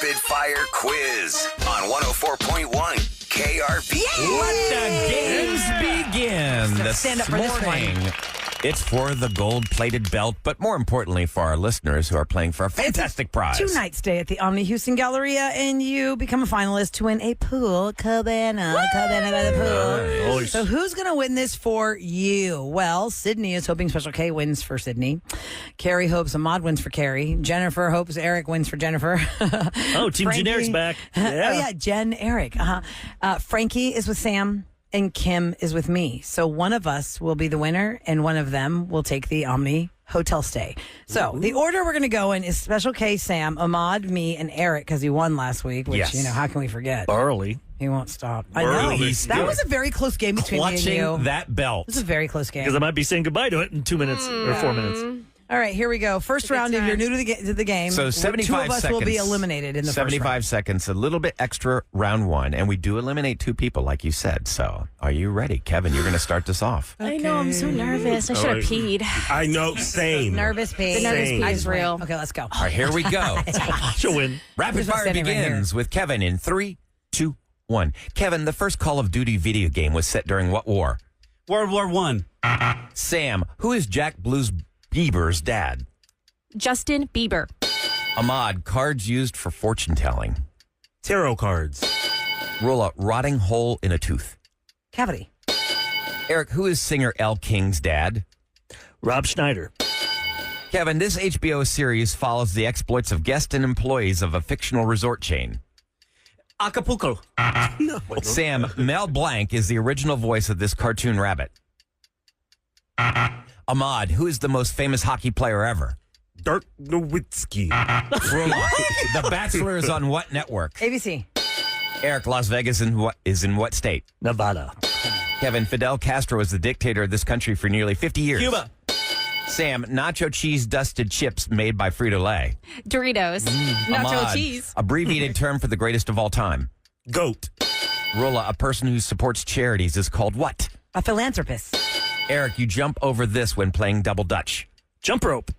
Rapid Fire Quiz on 104.1 KRP. Let the games begin this stand up for this morning. It's for the gold-plated belt, but more importantly for our listeners who are playing for a fantastic prize. Two-night stay at the Omni Houston Galleria, and you become a finalist to win a pool cabana. Cabana by the pool. Nice. So who's going to win this for you? Well, Sydney is hoping Special K wins for Sydney. Carrie hopes Ahmad wins for Carrie. Jennifer hopes Eric wins for Jennifer. Oh, Team Frankie- Generic's back. Yeah. Oh, yeah, Jen, Eric. Frankie is with Sam. And Kim is with me. So one of us will be the winner, and one of them will take the Omni hotel stay. So the order we're going to go in is Special K, Sam, Ahmad, me, and Eric, because he won last week, which, Yes. how can we forget? Barley. He won't stop. I Burley. know. He's That still was a very close game between me and clutching you. that belt. It was a very close game. Because I might be saying goodbye to it in 2 minutes or 4 minutes. All right, here we go. First round, if you're new to the game, So 75 two of us seconds. will be eliminated in the 75 first round. seconds, a little bit extra round one, and we do eliminate two people, like you said. So are you ready? Kevin, you're going to start this off. I know, I'm so nervous. I should have peed. I know, same. Nervous pig. The nervous Same. pee is real. Okay, let's go. All right, here we go. She'll win. Rapid Who's fire standing right begins with Kevin in 3, 2, 1. Kevin, the first Call of Duty video game was set during what war? World War One. Sam, who is Jack Blues Bieber's dad? Justin Bieber. Ahmad, cards used for fortune telling. Tarot cards. Roula, rotting hole in a tooth. Cavity. Eric, who is singer Elle King's dad? Rob Schneider. Kevin, this HBO series follows the exploits of guests and employees of a fictional resort chain. Acapulco. Sam, Mel Blanc is the original voice of this cartoon rabbit. Ahmad, who is the most famous hockey player ever? Dirk Nowitzki. Roula, The Bachelor is on what network? ABC. Eric, Las Vegas is in what state? Nevada. Kevin, Fidel Castro was the dictator of this country for nearly 50 years. Cuba. Sam, nacho cheese dusted chips made by Frito-Lay. Doritos. Nacho Ahmad, cheese. abbreviated term for the greatest of all time. Goat. Roula, a person who supports charities is called what? A philanthropist. Eric, you jump over this when playing double dutch. Jump rope.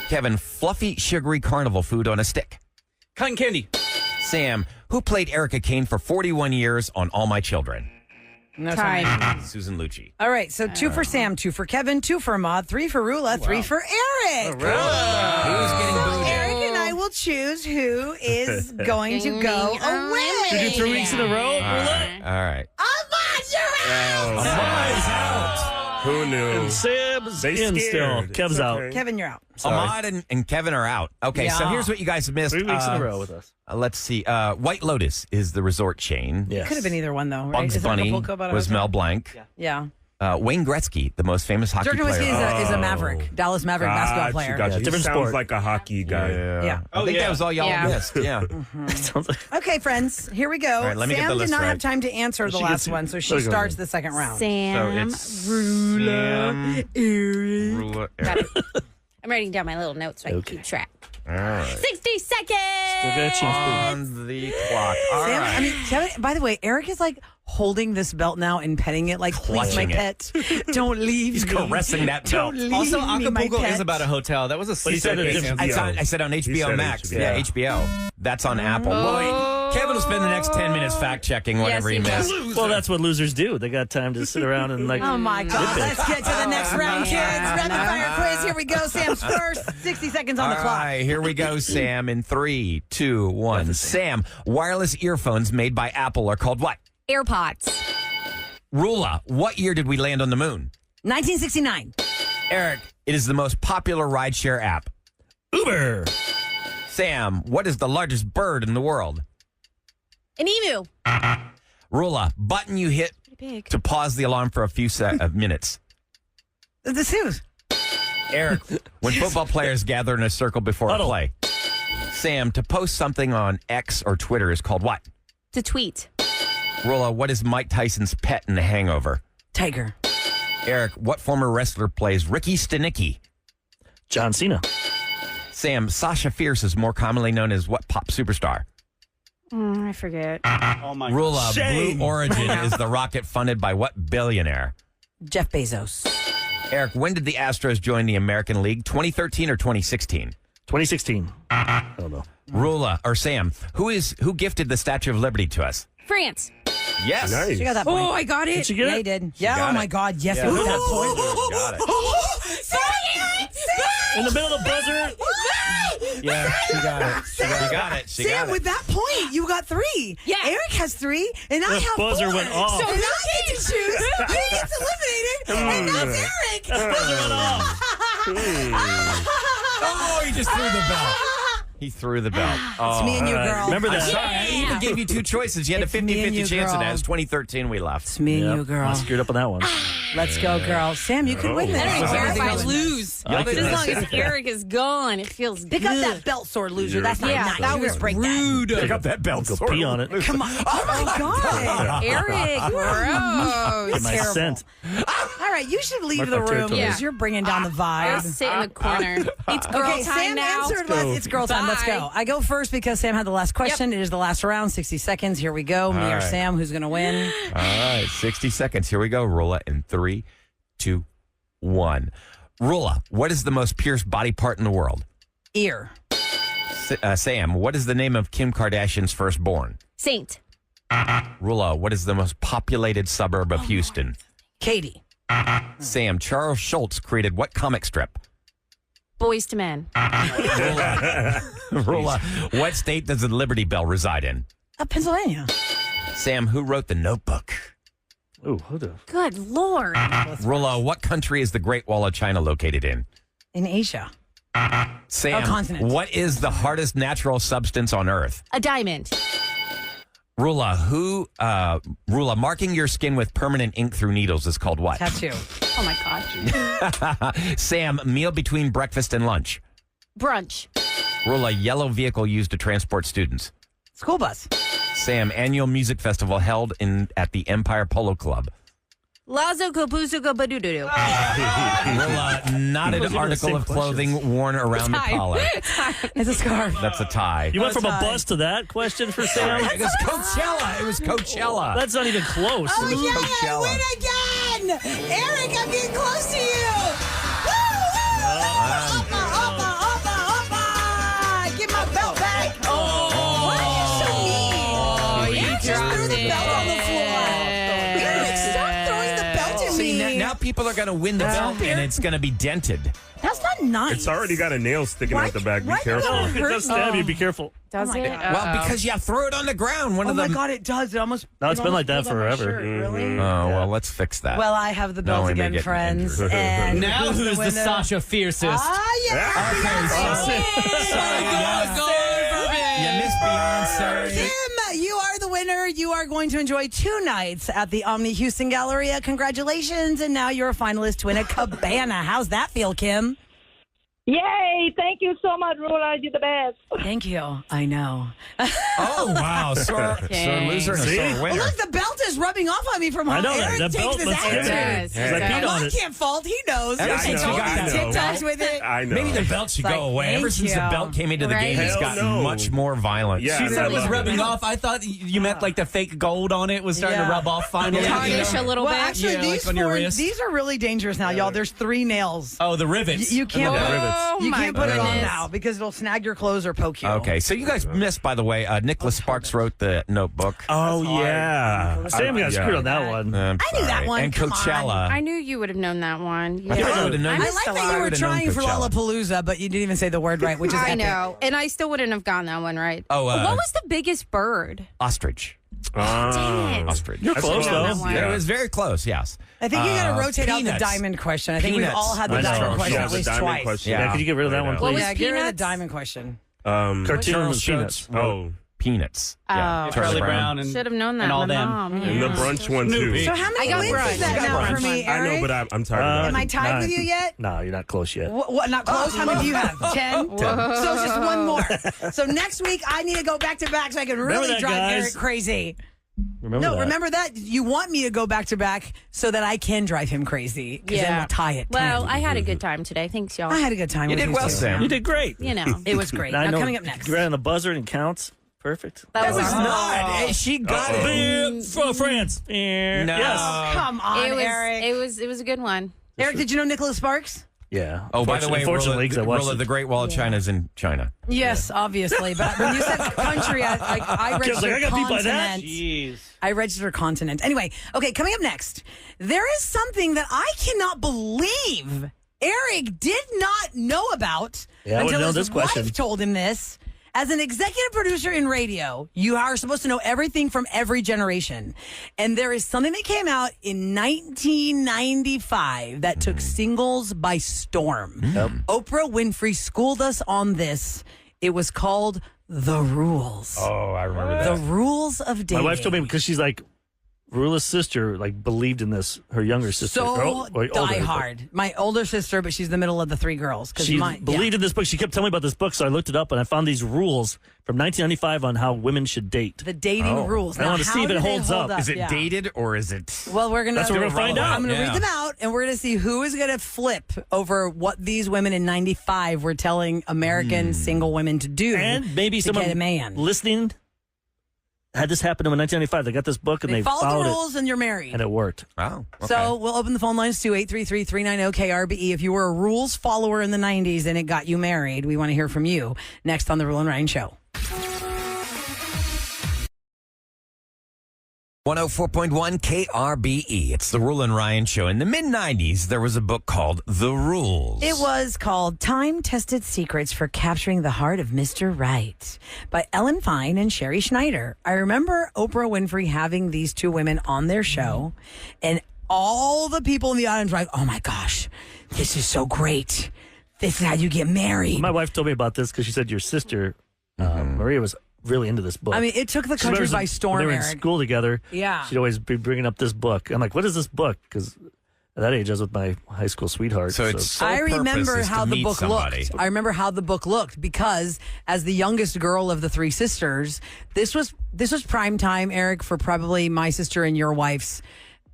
Kevin, fluffy, sugary carnival food on a stick. Cotton candy. Sam, who played Erica Kane for 41 years on All My Children? No Time. Susan Lucci. All right, so 2 for Sam, 2 for Kevin, 2 for Ahmad, 3 for Roula, 3 for Eric. Who's getting booed? Eric and I will choose who is going to go away. You do 3 weeks in a row, Roula? All right. Ahmad, you're out. Ahmad's out. Who knew? And Sam's They in still. scared. Kev's It's out. okay. Kevin, you're out. Ahmad and Kevin are out. Okay, so Yeah. here's what you guys have missed. 3 weeks in a row with us. Let's see. White Lotus is the resort chain. Yes. Could have been either one, though, right? Bugs Is it Bunny Acapulco about a was hotel? Mel Blanc. Yeah. Wayne Gretzky, the most famous hockey Dirk player. Nowitzki is a Maverick, Dallas Maverick basketball player. Gotcha. Yeah, He different sounds sport. like a hockey guy. Yeah. I think that was all y'all Yeah. missed. Yeah. Sounds like Okay, friends, here we go. All right, let me get Sam the did list not right. have time to answer the She last gets- one, so she there you go. starts the second round. Sam. Sam, Roula, Got Eric. it. I'm writing down my little notes so I can keep track. All right. 60 seconds. Still got a chance. On the clock. All Sam, right. I mean, Kevin, by the way, Eric is like holding this belt now and petting it like, please, my Clutching it. pet, don't leave He's me. caressing that Don't belt. leave Also, me, my Acapulco pet. is about a hotel. That was a But he said secret. it different. I said on He HBO said Max. HBO. Yeah, HBO. That's on Apple. Boy, Kevin will spend the next 10 minutes fact checking whatever Yes, he he will. missed. Well, that's what losers do. They got time to sit around and like. Oh my God! Let's get to the next round, kids. Rapid fire quiz. Here we go. Sam's first. 60 seconds on the All clock. right, here we go, Sam. In 3, 2, 1. Sam, wireless earphones made by Apple are called what? AirPods. Roula, what year did we land on the moon? 1969. Eric, it is the most popular rideshare app. Uber. Sam, what is the largest bird in the world? An emu. Roula, button you hit Pretty big. to pause the alarm for a few minutes. The Suze. Eric, when football players gather in a circle before a Huddle. play. Sam, to post something on X or Twitter is called what? To tweet. Rolla, what is Mike Tyson's pet in The Hangover? Tiger. Eric, what former wrestler plays Ricky Stenicki? John Cena. Sam, Sasha Fierce is more commonly known as what pop superstar? I forget. Oh my Roula, Shame. Blue Origin is the rocket funded by what billionaire? Jeff Bezos. Eric, when did the Astros join the American League? 2013 or 2016? 2016. I don't know. Roula or Sam, who gifted the Statue of Liberty to us? France. Yes. Nice. She got that point. Oh, I got it. Did you get Yeah, it? he did. Yeah, got oh my it. God, yes. Yeah. It was that Ooh, point. got it. In the middle of the buzzer. Yeah, she got it. She got it. She Sam, got it. with that point, you got 3. Yeah. Eric has 3, and I The have 4. buzzer went off. So and I get to choose. He gets eliminated, and that's Eric. Buzzer went off. Oh, he just threw the belt. He threw the belt. Oh, It's me and you, All right. girl. Remember that? sorry, I even gave you 2 choices. You had It's a me and 50-50 you, chance, and girl. that was 2013 we left. It's me and Yep. you, girl. I screwed up on that one. Let's go, girl. Sam, you can win this. I don't Was care if everything I else- lose. I like Just it. as long as Eric is gone, it feels Pick good. up that belt, sore loser. That's not Yeah, nice. that You was just break that. Pick up that belt. Go pee on it. Come on. Oh, my God. Eric, gross. Get my terrible. scent. All right, you should leave Mark the my room territory. because you're bringing down the I'll vibe. sit in the corner. It's girl Okay, time Sam now. answered. go. It's girl time. Let's Bye. go. I go first because Sam had the last question. It is the last round. 60 seconds. Here we go. Me or right. Sam? Who's going to win? All right, 60 seconds. Here we go. Roula in 3, 2, 1. Roula, what is the most pierced body part in the world? Ear. Sam, what is the name of Kim Kardashian's firstborn? Saint. Roula, what is the most populated suburb of Houston? Katie. Sam, Charles Schultz created what comic strip? Boys to men. Roula, what state does the Liberty Bell reside in? Pennsylvania. Sam, who wrote The Notebook? Ooh, who the? Good Lord. Roula, what country is the Great Wall of China located in? In Asia. Sam, continent. what is the hardest natural substance on Earth? A diamond. Roula, marking your skin with permanent ink through needles is called what? Tattoo. Oh my God. Sam, meal between breakfast and lunch. Brunch. Roula, yellow vehicle used to transport students. School bus. Sam, annual music festival held at the Empire Polo Club. Lazo Kapuzuka Badudu. Roula, not Those an are the article same of clothing worn around the collar. It's a scarf. That's a tie. You went from a tie. bus to that question for Sam? It was Coachella. It was Coachella. That's not even close. Oh, yeah, Coachella. I win again. Eric, I'm getting close to you. Woo! Get my belt back. Why are you so mean? Eric just threw the belt on the floor. Eric, stop throwing the belt at See, me. now people are going to win the belt, and it's going to be dented. That's not nice. It's already got a nail sticking Why- out the back. Be why you careful. gotta If it does stab you, be careful. Does it? Well, because you throw it on the ground. One Oh of my them. God, it does. It almost. No, it's it been almost like that pulled on my forever. shirt. Really? Oh, well, let's fix that. Well, I have the No, belt we may again, get friends. injured. And Now who's who's the winner? Sasha fiercest? Ah, yeah. You missed Beyonce. Kim, you are the winner. You are going to enjoy 2 nights at the Omni Houston Galleria. Congratulations. And now you're a finalist to win a cabana. How's that feel, Kim? Yay! Thank you so much, Roula. You're the best. Thank you. I know. Oh, wow. Sore loser and a See? sore Well, winner. look, the belt is rubbing off on me from I home. know that. Eric That takes belt this looks attitude. good. Yes, Because I peed Well, on I it. can't fault. He knows. Ever I since know. you got He that TikToks with it. I know. Maybe the belt should Like, go away. Ever thank since the you. belt came into the Right. game, it's Hell gotten no. much more violent. Yeah, She said it was love rubbing it. off. I thought you meant like the fake gold on it was starting Yeah. to rub off finally. Tarnish a little Well, bit. actually, Yeah, these like on your 4, wrist. these are really dangerous now, y'all. There's 3 nails. Oh, the rivets. You can't. the rivets. Oh, You my can't put it on goodness. now because it'll snag your clothes or poke you. Okay, so you guys missed, by the way, Nicholas Sparks wrote The Notebook. Oh, yeah. Sam got screwed on that one. I'm I knew that sorry. one. And Come on. Coachella. I knew you would have known that one. I thought I would have known. I'm I like still that you on. were would've known trying for Coachella. Lollapalooza, but you didn't even say the word right, which is I epic. know. And I still wouldn't have gotten that one right. Oh, what was the biggest bird? Ostrich. Dang it. Ostrich. You're close, good. though. That one. It was very close, yes. I think you got to rotate out the Peanuts. diamond question. I think we've Peanuts. all had the I know. diamond question Yeah, at the least diamond twice. question. Yeah. Yeah, could you get rid of that one, What please? was Yeah, get rid of the Peanuts? diamond question. Cartoon Charles Peanuts. Schultz. Oh, Peanuts. Oh. Yeah. Charlie Brown and Should have known that. and all My them. mom. and the Yeah. brunch one, too. Snoopy. So how many I got wins brunch. is that I got now for brunch. me, I Eric? know, but I'm tired of Am that. I tied with you yet? No, you're not close yet. What, not close? How many do you have? 10? So it's just one more. So next week, I need to go back to back so I can really that, drive guys? Eric crazy. Remember that. Remember that? You want me to go back to back so that I can drive him crazy. 'Cause then we'll tie it. Well, 10. I had a good time today. Thanks, y'all. I had a good time You with did you well, too. Sam. You did great. You know. It was great. I Now know. coming up next. You ran on the buzzer and it counts. Perfect. That was It's not. Hey, she got it. For France. No. Yes. Come on, it was, Eric. it was a good one. Eric, did you know Nicholas Sparks? Yeah. Oh, by the way, unfortunately, 'cause I watched Rolla, it. the Great Wall of China is in China. Yes, obviously. But when you said country, I I was registered like, I got beat by that. continent. Jeez. I registered continent. Anyway, okay, coming up next, there is something that I cannot believe Eric did not know about Yeah, I until wouldn't know his this question. wife told him this. As an executive producer in radio, you are supposed to know everything from every generation. And there is something that came out in 1995 that took singles by storm. Oprah Winfrey schooled us on this. It was called The Rules. Oh, I remember The Rules of Dating. My wife told me because she's like, Roula's sister like believed in this. Her younger sister, So or older, die hard. My older sister, but she's the middle of the three girls. She believed in this book. She kept telling me about this book, so I looked it up and I found these rules from 1995 on how women should date. the dating rules. I wanna how see if it do they holds hold up. Is it Yeah. dated or is it? Well, we're gonna. That's what we're gonna find out. I'm gonna Yeah. read them out, and we're gonna see who is gonna flip over what these women in '95 were telling American single women to do, And maybe to someone get a man. listening had this happen to them in 1995. They got this book and They they followed followed the it, rules, and you're married. and it worked. Oh, okay. So we'll open the phone lines to 833-390-KRBE. If you were a rules follower in the 90s and it got you married, we want to hear from you next on the Rule and Ryan Show. 104.1 KRBE. It's the Roula and Ryan Show. In the mid-90s, there was a book called The Rules. It was called Time-Tested Secrets for Capturing the Heart of Mr. Right by Ellen Fine and Sherry Schneider. I remember Oprah Winfrey having these two women on their show, and all the people in the audience were like, oh my gosh, this is so great. This is how you get married. My wife told me about this because she said your sister, Maria, was really into this book. I mean, it took the She country remembers by when storm, they were in Eric. school together. Yeah. She'd always be bringing up this book. I'm like, what is this book? Because at that age, I was with my high school sweetheart. So it's sole I remember purpose is how to the meet book somebody. looked. I remember how the book looked because as the youngest girl of the three sisters, this was prime time, Eric, for probably my sister and your wife's.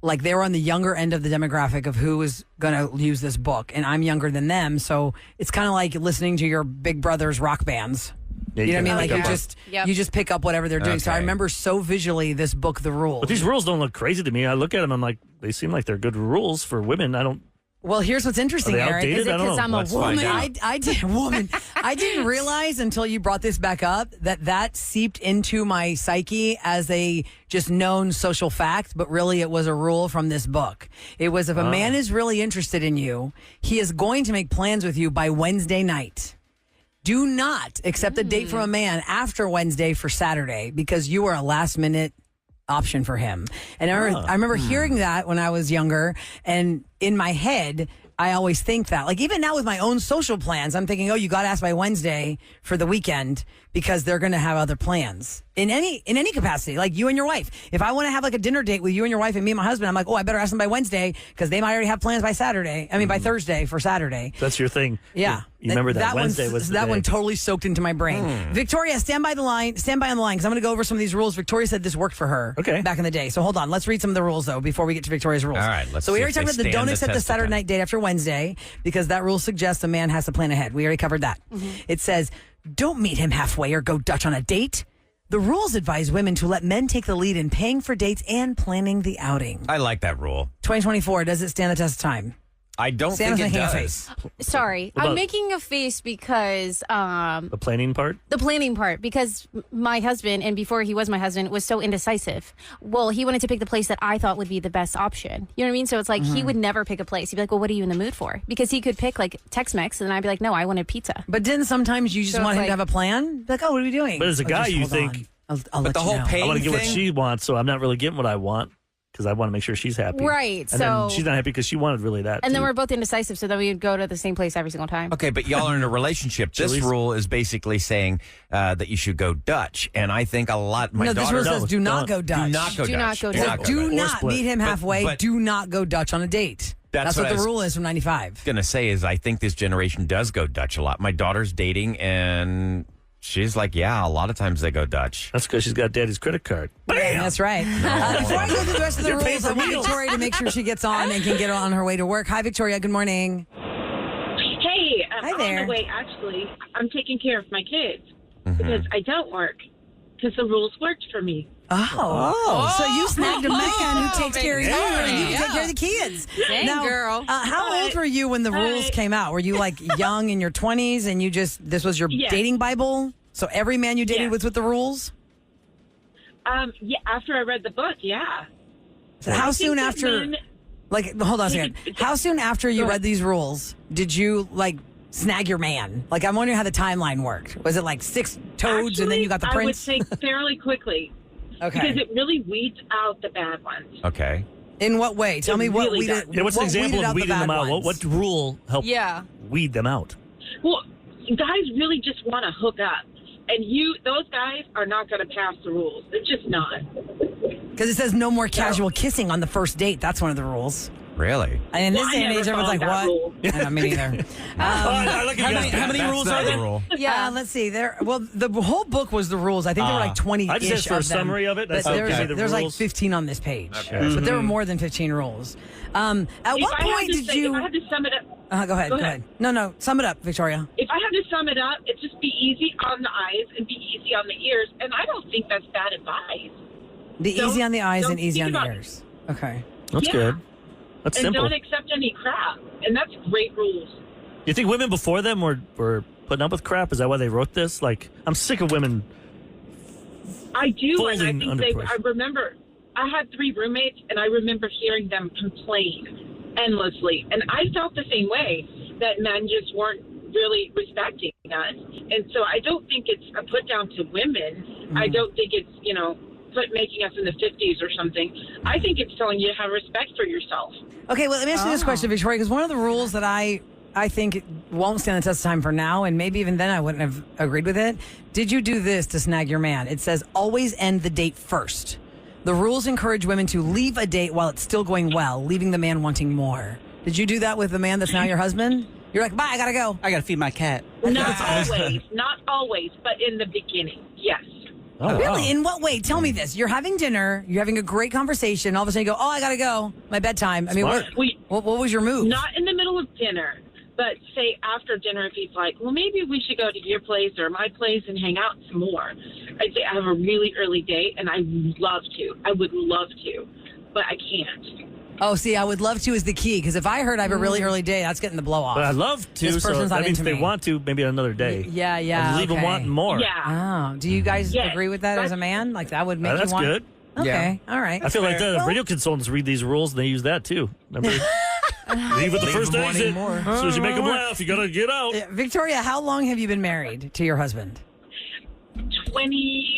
Like they were on the younger end of the demographic of who was going to use this book, and I'm younger than them, so it's kind of like listening to your big brother's rock bands. Yeah, You know what I mean? can Like pick you up on- just Yep. you just pick up whatever they're doing. So I Okay. remember so visually this book, The Rules. But these rules don't look crazy to me. I look at them, I'm like, they seem like they're good rules for women. I don't. Well, here's what's interesting, Are they Eric. outdated? Is it I don't because know. I'm a Let's find woman? out. I didn't realize until you brought this back up that seeped into my psyche as a just known social fact, but really it was a rule from this book. It was if a man is really interested in you, he is going to make plans with you by Wednesday night. Do not accept a date from a man after Wednesday for Saturday because you are a last minute option for him. And I remember hearing that when I was younger, and in my head, I always think that. Like even now with my own social plans, I'm thinking, oh, you got to ask by Wednesday for the weekend because they're going to have other plans in any capacity. Like you and your wife. If I want to have like a dinner date with you and your wife and me and my husband, I'm like, oh, I better ask them by Wednesday because they might already have plans by Saturday. I mean, by Thursday for Saturday. That's your thing. Yeah. You remember that Wednesday one's- was the that day. one totally soaked into my brain. Victoria, stand by on the line because I'm going to go over some of these rules. Victoria said this worked for her Okay. back in the day. So hold on. Let's read some of the rules though before we get to Victoria's rules. All right, let's So we see already if talked they about the stand don't the accept the test of Saturday time. night date after Wednesday because that rule suggests a man has to plan ahead. We already covered that. It says don't meet him halfway or go Dutch on a date. The rules advise women to let men take the lead in paying for dates and planning the outing. I like that rule. 2024, does it stand the test of time? I don't Sam's think it making a does. face. Sorry, about- I'm making a face because The planning part? the planning part, because my husband, and before he was my husband, was so indecisive. Well, he wanted to pick the place that I thought would be the best option. You know what I mean? So it's like he would never pick a place. He'd be like, well, what are you in the mood for? Because he could pick like Tex-Mex, and I'd be like, no, I wanted pizza. But didn't sometimes you just So want it's him to like- have a plan? Like, oh, what are we doing? But as a Oh, guy, just you hold think- on. I'll But let the you whole know. pay I want to get what thing? she wants, so I'm not really getting what I want because I want to make sure she's happy. Right, And so- then she's not happy because she wanted really that. And then too. we're both indecisive, so then we would go to the same place every single time. Okay, but y'all are in a relationship. This Chili's. rule is basically saying that you should go Dutch, and I think a lot. My No, this daughter rule says do not don't. go Dutch. do not go Do Dutch. not go Do Dutch. not go Do Dutch. Or not split. meet him halfway. but- do not go Dutch on a date. That's what what I the was- rule is from 95. Gonna say is I think this generation does go Dutch a lot. My daughter's dating, and she's like, yeah, a lot of times they go Dutch. That's because she's got daddy's credit card. Bam! That's right. Before I go through the rest of the You're paying rules, I for want meals. Victoria to make sure she gets on and can get on her way to work. Hi, Victoria. Good morning. Hey, Hi on there. the way, actually, I'm taking care of my kids because I don't work because the rules worked for me. Oh. So you snagged a man who takes care of you and you can take care of the kids. Dang, girl. How old were you when the rules came out? Were you like young in your 20s and this was your dating Bible? So every man you dated was with the rules? Yeah, after I read the book, yeah. So how soon after, hold on a second. How soon after you read these rules did you snag your man? I'm wondering how the timeline worked. Was it 6 toads and then you got the prince? I would say fairly quickly. Okay. Because it really weeds out the bad ones. Okay. In what way? Tell me what really weeded. does. What's an example of weeding them out? Ones? What rule helped weed them out? Well, guys really just want to hook up. And those guys are not going to pass the rules. They're just not. Because it says no more casual kissing on the first date. That's one of the rules. Really? And in this day and age, everyone's like, what? Rule. I don't mean either. How many rules are there? Yeah. Let's see. The whole book was the rules. I think there were 20-ish I just asked for a of them. summary of it. But That's there's 15 on this page. Okay. But there were more than 15 rules. At what point did you... If I had to sum it up... Go ahead. No, sum it up, Victoria. If I had to sum it up, it'd just be easy on the eyes and be easy on the ears. And I don't think that's bad advice. Easy on the eyes and easy on the think about ears. Okay. That's good. That's And simple. don't accept any crap. And that's great rules. You think women before them were putting up with crap? Is that why they wrote this? I'm sick of women. I do, and I Folding think under pressure. I remember, I had 3 roommates, and I remember hearing them complain endlessly. And I felt the same way, that men just weren't really respecting us. And so I don't think it's a put down to women. I don't think it's, making us in the 50s or something. I think it's telling you to have respect for yourself. Okay, well, let me ask you this question, Victoria, because one of the rules that I think won't stand the test of time for now, and maybe even then I wouldn't have agreed with it. Did you do this to snag your man? It says always end the date first. The rules encourage women to leave a date while it's still going well, leaving the man wanting more. Did you do that with the man that's now your husband? You're like, bye, I gotta go. I gotta feed my cat. Not always, but in the beginning, yes. Oh, Really? wow. In what way? Tell me this. You're having dinner. You're having a great conversation. All of a sudden you go, I got to go. My bedtime. I mean, what was your move? Not in the middle of dinner, but say after dinner if he's like, well, maybe we should go to your place or my place and hang out some more. I'd say I have a really early date, and I would love to. I would love to, but I can't. Oh, see, I would love to is the key, because if I heard I have a really early day, that's getting the blow off. But I'd love to, This so person's not that means into if they me. want to, maybe another day. Yeah. I'd leave them wanting more. Yeah. Oh, do you guys Yes, agree with that as a man? Like that would make you That's want? good. Okay, all right. I feel like the radio consultants read these rules and they use that too. Remember? Leave at the first them wanting exit. more. As soon as you make them laugh, you gotta get out. Yeah, Victoria, how long have you been married to your husband? 20.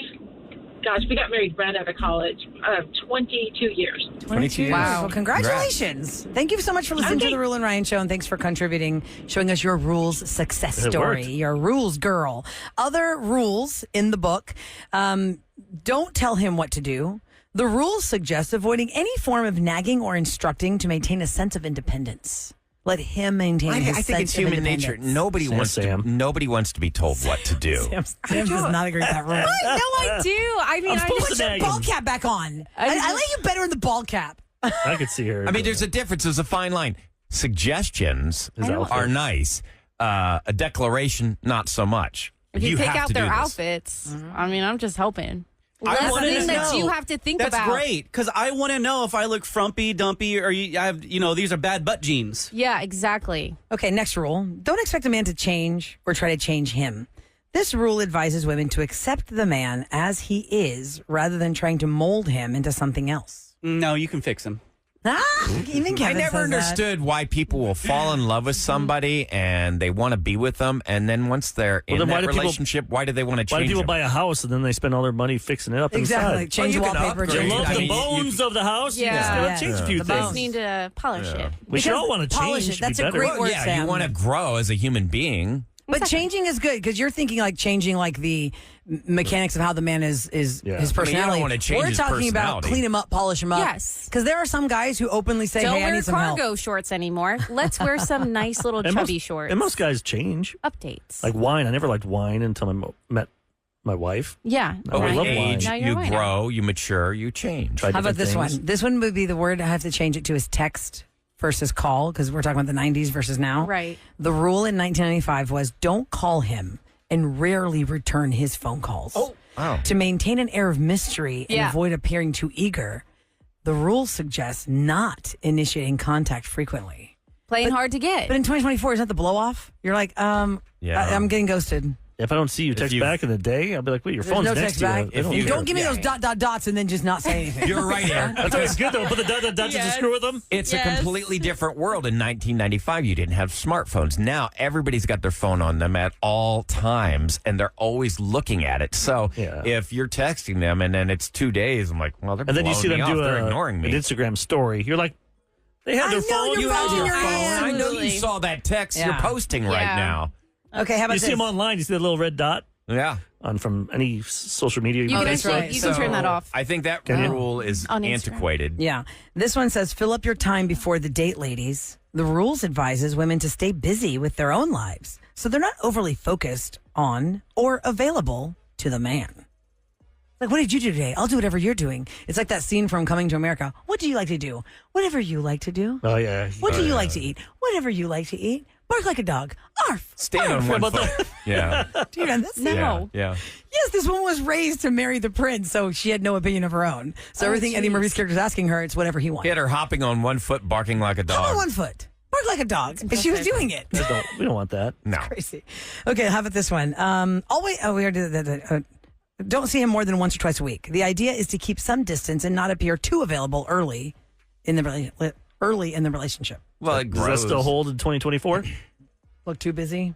Gosh, we got married right out of college. 22 years. 22 years. Wow. Well, congratulations. Thank you so much for listening to the Rule and Ryan Show, and thanks for contributing, showing us your rules success It story. worked. Your rules girl. Other rules in the book, don't tell him what to do. The rules suggest avoiding any form of nagging or instructing to maintain a sense of independence. Let him maintain his I think it's sense of human nature. independence. Nobody wants to be told what to do. Sam does not agree with that rule. No, I do. I mean, I'm supposed Put to your nag ball him. cap back on. I like you better in the ball cap. I could see her. I mean, there's a difference. There's a fine line. Suggestions His outfit. are nice. A declaration, not so much. if you pick have out to their do this. outfits, I mean, I'm just helping. I That's wanna the thing that know. you have to think That's about. great, because I want to know if I look frumpy, dumpy, or I have, these are bad butt jeans. Yeah, exactly. Okay, next rule. Don't expect a man to change or try to change him. This rule advises women to accept the man as he is rather than trying to mold him into something else. No, you can fix them. Even Kevin I never says that. understood why people will fall in love with somebody and they want to be with them, and then once they're in then why that do people- relationship, why do they want to change Why do people them? buy a house and then they spend all their money fixing it up Exactly. inside? Change you can wallpaper. upgrade. You Change love I the mean, bones of the house. Yeah. You just gotta Yeah. change a few The things. Just need to polish it. We should all want to Polish change. it. That's to be a great better. word, yeah, Sam. you want to grow as a human being. But changing is good because you're thinking like changing like the mechanics of how the man is Yeah. his I mean, you don't personality. wanna change We're his talking about personality. clean him up, polish him up. Yes. Because there are some guys who openly say, Don't "Hey, I wear need some help." cargo shorts anymore. Let's wear some nice little And chubby most, shorts. and most guys change. Updates. Like wine. I never liked wine until I met my wife. yeah. Oh, I right. love With wine. age, Now you're you wine. grow, you mature, you change. Try How about different this things. one? This one would be the word I have to change it to is text versus call because we're talking about the 90s versus now. Right. The rule in 1995 was don't call him. and rarely return his phone calls. Wow. To maintain an air of mystery and Yeah. avoid appearing too eager, the rules suggest not initiating contact frequently. Playing hard to get. But in 2024, is that the blow off? You're like, Yeah. I'm getting ghosted. If I don't see you text you- back in the day, I'll be like, wait, your There's phone's no next text to you. back. I don't If you- care. Don't give me those dots and then just not say anything. You're right, Eric. That's always good, though. Put the dot just to screw with them. It's a completely different world. In 1995, you didn't have smartphones. Now everybody's got their phone on them at all times, and they're always looking at it. So Yeah. if you're texting them and then it's 2 days, I'm like, well, they're And then you blowing see them me do off. They're ignoring an me. Instagram story. You're like, they have their I know, phone. your You have phone's in your your phone. hand. I know you Absolutely. saw that text Yeah. you're posting right Yeah. now. Okay, how about You this? see them online. You see that little red dot Yeah. from any social media. You can that's actually right. you can turn that off. I think that Can you? rule is On Instagram. antiquated. Yeah. This one says fill up your time before the date, ladies. The rules advises women to stay busy with their own lives, so they're not overly focused on or available to the man. Like, what did you do today? I'll do whatever you're doing. It's like that scene from Coming to America. What do you like to do? Whatever you like to do. Oh, yeah. What do you like to eat? Whatever you like to eat. Bark like a dog. Arf. Stand on one foot. Yeah. Do you know this? No. Yeah. Yes, this woman was raised to marry the prince, so she had no opinion of her own. So everything Eddie Murphy's character is asking her, it's whatever he He wants. had her hopping on one foot, barking like a Hop on dog. one foot. Bark like a dog. And she was doing it. We don't want that. No. Crazy. Okay, how about this one? Always. Oh, we already did that. Don't see him more than once or twice a week. The idea is to keep some distance and not appear too available early in the relationship. Well, it Does that grows. still hold in 2024? Look too busy.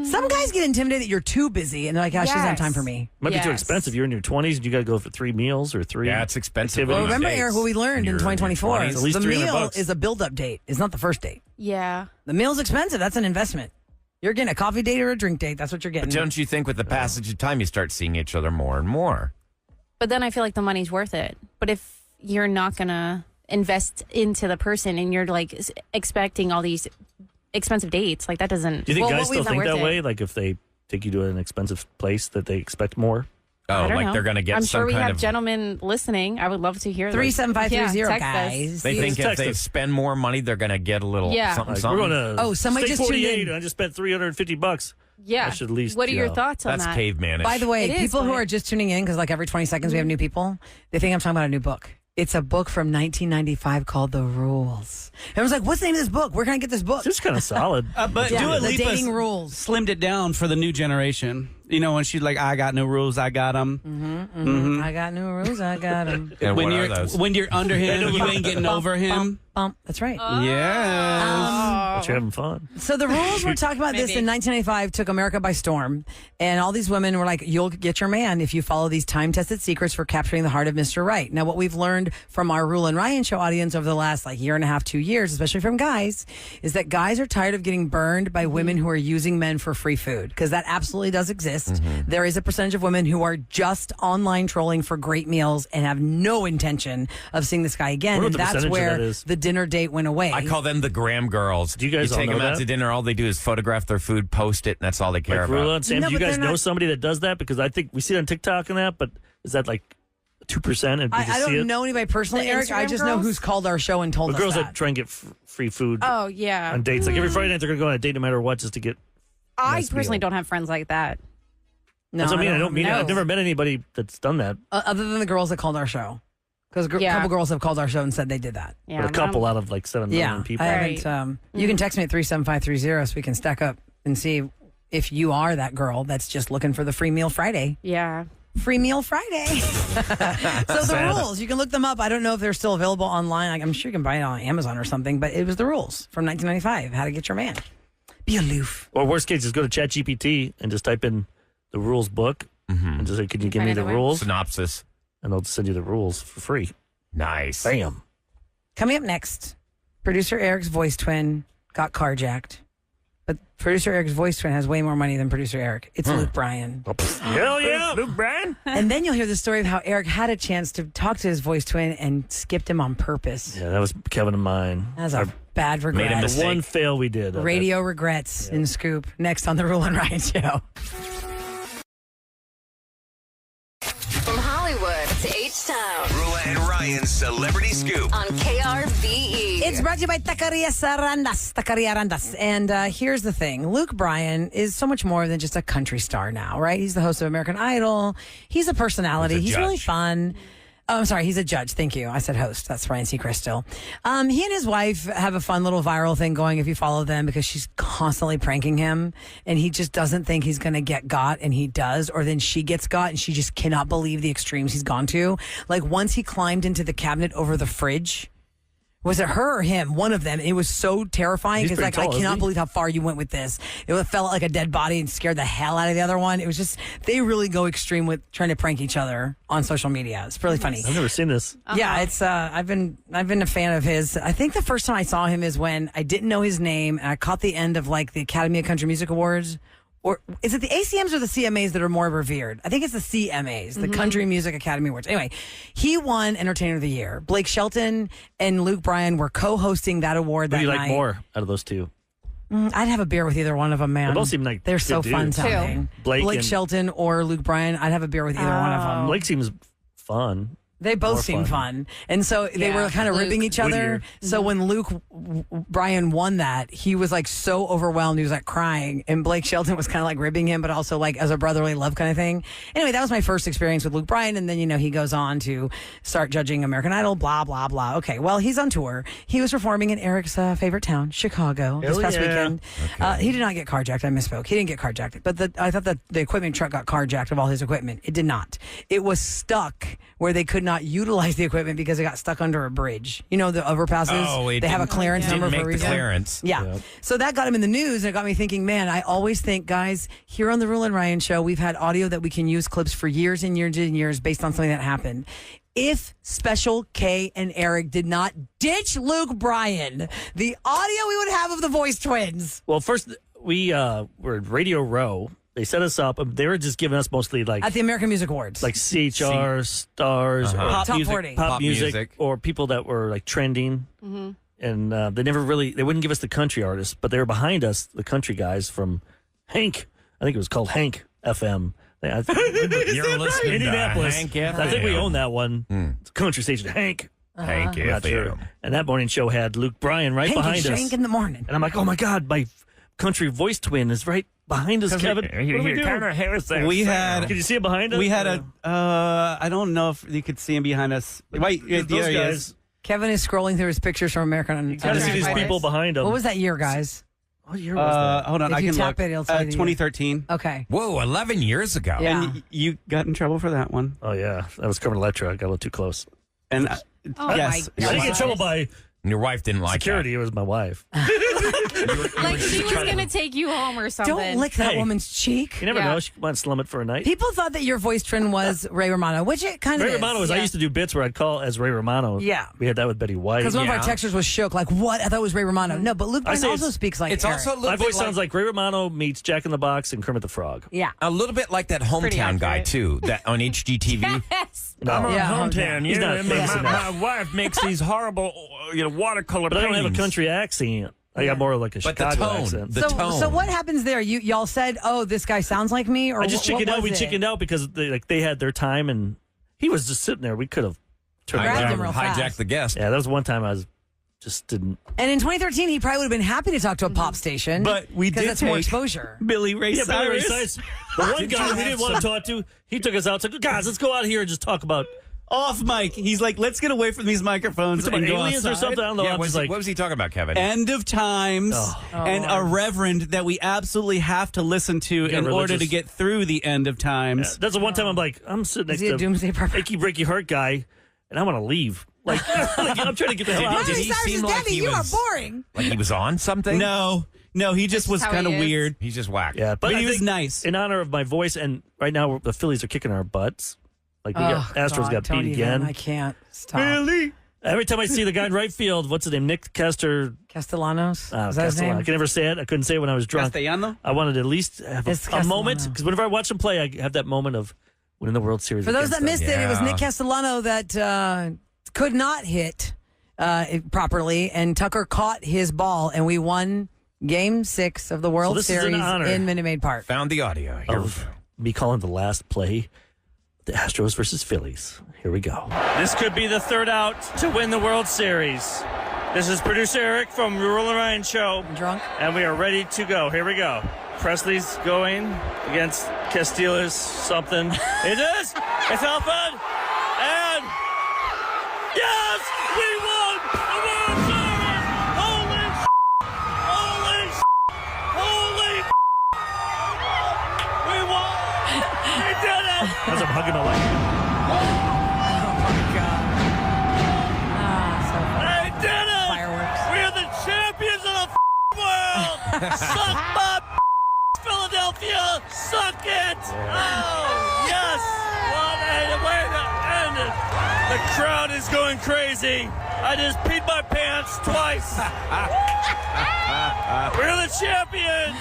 Some guys get intimidated that you're too busy, and they're like, "Gosh, she doesn't have time for me." Might be too Yes. expensive. You're in your 20s and you got to go for 3 meals or 3. Yeah, it's expensive. activities. Well, these remember, days. Eric, what we learned in You're 2024 20s. At least the $300 meal is a build-up date. It's not the first date. Yeah. The meal's expensive. That's an investment. You're getting a coffee date or a drink date. That's what you're getting. But don't you think with the passage of time, you start seeing each other more and more? But then I feel like the money's worth it. But if you're not going to invest into the person and you're like expecting all these expensive dates, like that doesn't. Do you think well, guys what still was think worth that it? way? Like if they take you to an expensive place that they expect more? Oh, I don't like know. they're going to get I'm some sure we kind have of. gentlemen listening. I would love to hear. 37530, Yeah, text us. guys. They think if Text they us. spend more money, they're going to get a little Yeah. something, Like, something. we're going to Oh, somebody Steak just tuned 48 in. and I just spent $350. Yeah. I should at least, What are you your know, thoughts on That's that? cavemanish. By the way, It is, people who but- are just tuning in, because like every 20 seconds we have new people, they think I'm talking about a new book. It's a book from 1995 called The Rules. Everyone's like, what's the name of this book? Where can I get this book? It's kind of solid. But Yeah, Dua the Lipa dating rules. slimmed it down for the new generation. You know, when she's like, I got no rules, I got them. I got new rules. I got them. And When what are you're those? when you're under him, you ain't getting over him. Bump. That's right. Yes. But you're having fun. So the rules, we're talking about this in 1995, took America by storm. And all these women were like, you'll get your man if you follow these time-tested secrets for capturing the heart of Mr. Right. Now, what we've learned from our Roula and Ryan show audience over the last year and a half, 2 years, especially from guys, is that guys are tired of getting burned by women who are using men for free food, because that absolutely does exist. There is a percentage of women who are just online trolling for great meals and have no intention of seeing this guy again. Wonder And what the that's percentage of where that is. the dinner date went away. I call them the Graham girls. Do you guys all take know them out that? to dinner, all they do is photograph their food, post it, and that's all they care Like about. Roula and Sam, No, do you but guys they're know not- somebody that does that? Because I think we see it on TikTok and that, but is that like 2%? And we I just see don't it? know anybody personally, The Eric. I Instagram just know girls? who's called our show and told The us girls that. that try and get free food Oh yeah. on dates. Like every Friday night, they're going to go on a date no matter what just to get. I nice personally meal. don't have friends like that. No, That's what I mean. I don't mean it. know. I've never met anybody that's done that. Other than the girls that called our show. Because a Yeah. couple girls have called our show and said they did that. Yeah, But a couple out of like 7 million people. I Right. haven't. You can text me at 37530 so we can stack up and see if you are that girl that's just looking for the free meal Friday. Yeah. Free meal Friday. So the rules, you can look them up. I don't know if they're still available online. I'm sure you can buy it on Amazon or something, but it was the rules from 1995, how to get your man. Be aloof. Or worst case, just go to ChatGPT and just type in the rules book and just say, "Can you give me Find the out the way. rules?" Synopsis. And they'll send you the rules for free. Nice. Bam. Coming up next, producer Eric's voice twin got carjacked. But producer Eric's voice twin has way more money than producer Eric. It's Luke Bryan. Hell yeah, Luke Bryan. And then you'll hear the story of how Eric had a chance to talk to his voice twin and skipped him on purpose. Yeah, that was Kevin and mine. That's a bad regret. Made a mistake. One fail we did. Radio regrets in Scoop. Next on the Roula and Ryan Show. From Hollywood to H-Town. Roula and Ryan. Bryan's Celebrity Scoop. On KRVE. It's brought to you by Taqueria Arandas. And here's the thing. Luke Bryan is so much more than just a country star now, right? He's the host of American Idol. He's a personality. He's really fun. Oh, I'm sorry. He's a judge. Thank you. I said host. That's Ryan Seacrest still. He and his wife have a fun little viral thing going if you follow them because she's constantly pranking him and he just doesn't think he's going to get got and he does. Or then she gets got and she just cannot believe the extremes he's gone to. Like once he climbed into the cabinet over the fridge. Was it her or him? One of them. It was so terrifying because, like, I cannot believe how far you went with this. It felt like a dead body and scared the hell out of the other one. It was just, they really go extreme with trying to prank each other on social media. It's really funny. I've never seen this. Yeah, it's. I've been a fan of his. I think the first time I saw him is when I didn't know his name and I caught the end of like the Academy of Country Music Awards. Or is it the ACMs or the CMAs that are more revered? I think it's the CMAs, the Country Music Academy Awards. Anyway, he won Entertainer of the Year. Blake Shelton and Luke Bryan were co-hosting that award that night. Who do you like more out of those two? I'd have a beer with either one of them, man. They both seem like they're good so fun dudes. sounding. Blake Shelton or Luke Bryan, I'd have a beer with either one of them. Blake seems fun. They both seem fun. And so they were kind of ribbing each other. So when Luke Bryan won that, he was like so overwhelmed. He was like crying. And Blake Shelton was kind of like ribbing him, but also like as a brotherly love kind of thing. Anyway, that was my first experience with Luke Bryan. And then, you know, he goes on to start judging American Idol, blah, blah, blah. Okay, well, he's on tour. He was performing in Eric's favorite town, Chicago, this past weekend. He did not get carjacked. I misspoke. He didn't get carjacked. But I thought that the equipment truck got carjacked of all his equipment. It did not. It was stuck where they could not utilize the equipment because it got stuck under a bridge. You know, the overpasses? Oh, they have a clearance number for a reason. Clearance. Yeah. Yep. So that got him in the news, and it got me thinking, man, I always think, guys, here on the Roula and Ryan show, we've had audio that we can use clips for years and years and years based on something that happened. If Special K and Eric did not ditch Luke Bryan, the audio we would have of the Voice Twins. Well, first, we were at Radio Row. They set us up. They were just giving us mostly like at the American Music Awards, like CHR stars, or Pop Top music. 40. pop music, or people that were like trending. And they wouldn't give us the country artists, but they were behind us, the country guys from Hank. I think it was called Hank FM. You're listening Indianapolis. to Hank FM. I think we own that one. It's a country station, Hank. Hank I'm not sure. FM. And that morning show had Luke Bryan right Hank behind and us. Shank in the morning. And I'm like, oh my God, my country voice twin is right behind us, Kevin. What do we do? We had. Can you see it behind us? We had I don't know if you could see him behind us. Wait, Those there he guys. is. Kevin is scrolling through his pictures from American. You gotta see these people behind him. What was that year, guys? What year was that? Hold on, If I you can tap look. it, it'll tell you the year. 2013. Okay. Whoa, 11 years ago. Yeah. And you got in trouble for that one. Oh yeah, that was Carmen Electra. I got a little too close. And Oh, yes, my I didn't get in trouble by Your wife didn't like security. It was my wife. Like she was going to take you home or something. Don't lick that Hey. woman's cheek. You never Yeah. know. She might slum it for a night. People thought that your voice twin was Ray Romano, which it kind of Ray is. Romano was. I used to do bits where I'd call as Ray Romano. Yeah. We had that with Betty White. Because one of our texters was shook, like, what? I thought it was Ray Romano. No, but Luke I Bryan say also it's- speaks like It's Eric. also a little My bit voice sounds like Ray Romano meets Jack in the Box and Kermit the Frog. Yeah. a little bit like that Pretty hometown guy accurate. too. That on HGTV. Yes. No. I'm on Yeah, hometown. He's not famous my enough. wife makes these horrible, watercolor But I don't have a paintings. country accent. I got more of like a But the Chicago tone, accent. the So, tone. so what happens there? Y'all said, "Oh, this guy sounds like me," or I just what chickened out. was We it? chickened out because they had their time and he was just sitting there. We could have turned Grabbed around. him real hijacked fast. the guest. Yeah, that was one time I was just didn't. And in 2013, he probably would have been happy to talk to a pop station, But we because did that's more take- exposure. Billy Ray Yeah, Billy Ray Cyrus. Cyrus. The one guy we didn't want to talk to, he took us out. Said, guys, let's go out here and just talk about Off mic. He's like, let's get away from these microphones about and go aliens or outside. something. I don't know. Yeah, I'm what just like, was he talking about, Kevin? End of times and a reverend that we absolutely have to listen to in order religious. to get through the end of times. that's the one time I'm like, I'm sitting Is next he a to doomsday prepper? achy breaky heart guy, and I want to leave. Like, I'm trying to get the hell out of Did Miley he Cyrus seem is like Debbie, he you was- are boring. Like he was on something? No, he just was how kind of he is. weird. He's just whack. Yeah, But I he was think nice. in honor of my voice, and right now the Phillies are kicking our butts. Like Astros God, got don't beat even. again. I can't stop. Every time I see the guy in right field, what's his name? Nick Kester. Castellanos. Oh, Is that his Castellano. name? I can never say it. I couldn't say it when I was drunk. Castellano? I wanted to at least have It's a moment Castellano. because whenever I watch him play, I have that moment of winning the World Series. For those that against missed it, it was Yeah. Nick Castellano that could not hit properly, and Tucker caught his ball, and we won Game 6 of the World this is an Series honor. in Minute Maid Park. Found the audio. them of me calling the last play. the Astros versus Phillies. Here we go. This could be the third out to win the World Series. This is producer Eric from Roula and Ryan Show. Drunk? And we are ready to go. Here we go. Presley's going against Castillo's something. It is. It's open. And yes, we won the World Series. Holy holy holy we won. We did it. As I'm hugging my wife. I did it. Fireworks. We are the champions of the world. Suck my Philadelphia. Suck it. Oh, yes. What a way to end it. The crowd is going crazy. I just peed my pants twice. We're the champions.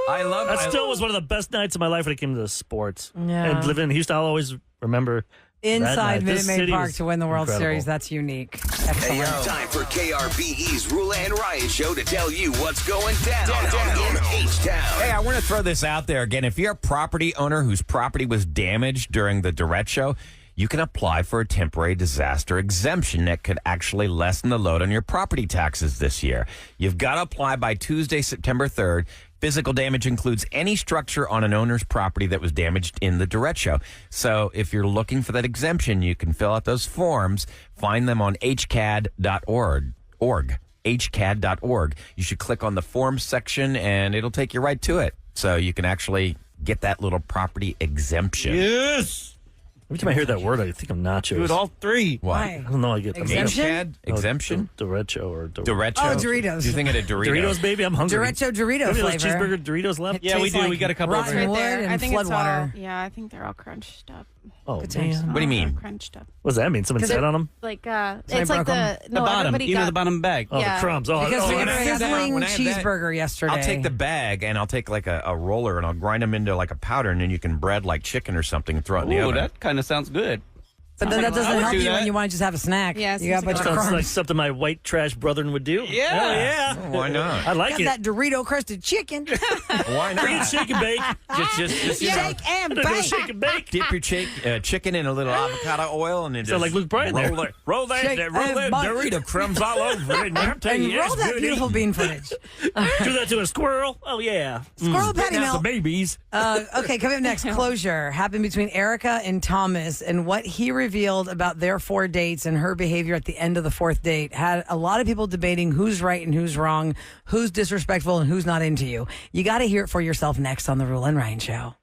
I love That I- still was one of the best nights of my life when it came to the sports. Yeah. And living in Houston, I'll always remember that Inside night. This Minute Maid city Park was to win the World incredible. Series. That's unique. Hey, Excellent. time for KRBE's Roula and Ryan Show to tell you what's going down in H-Town. Hey, I want to throw this out there again. If you're a property owner whose property was damaged during the Durrett show, you can apply for a temporary disaster exemption that could actually lessen the load on your property taxes this year. You've got to apply by Tuesday, September 3rd. Physical damage includes any structure on an owner's property that was damaged in the Durrett show. So if you're looking for that exemption, you can fill out those forms. Find them on hcad.org. hcad.org. You should click on the forms section, and it'll take you right to it. So you can actually get that little property exemption. Yes. Every time I hear that word, I think of nachos. Do it all three. Why? I don't know. I get Exemption? HCAD? Exemption? Derecho or Derecho? Oh, Doritos. Do you think of a Dorito? Doritos, baby. I'm hungry. Derecho Dorito Have any of those flavor. cheeseburger Doritos left? Yeah, we Tastes do. like We got a couple rotten over here. wood There. and I think flood it's all, water. yeah, I think they're all crunched up. Oh, Good man. taste. What do you mean? Crunched up. What does that mean? Someone sat on them? Like, Somebody it's like broke 'em? no, The bottom, everybody even got, the bottom bag. Oh, Yeah. the crumbs. Oh, Because we when had I a have that- sizzling when I have that, cheeseburger yesterday. I'll take the bag and I'll take like a roller and I'll grind them into like a powder, and then you can bread like chicken or something and throw it in the Oh, oven. that kind of sounds good. But then that I doesn't would help do you when that. you want to just have a snack. Yeah, it you got a seems bunch like of sounds like crumbs. something my white trash brethren would do. Yeah. Why not? I like Got it. that Dorito crusted chicken. Why not? Bring it, shake and bake. Just you know, Shake and I'm gonna go bake. shake and bake. dip your chicken in a little avocado oil and then Sound just like Luke Bryan there. roll that Shake roll and that bake. Dorito crumbs all over it. And I'll tell And you, roll it's that good beautiful eating. bean footage. Do that to a squirrel? Oh, yeah. Squirrel patty Now the melt. babies. Okay, coming up next, closure happened between Erica and Thomas, and what he revealed about their 4 dates and her behavior at the end of the 4th date had a lot of people debating who's right and who's wrong, who's disrespectful and who's not into you. You got to hear it for yourself next on the Roula and Ryan Show.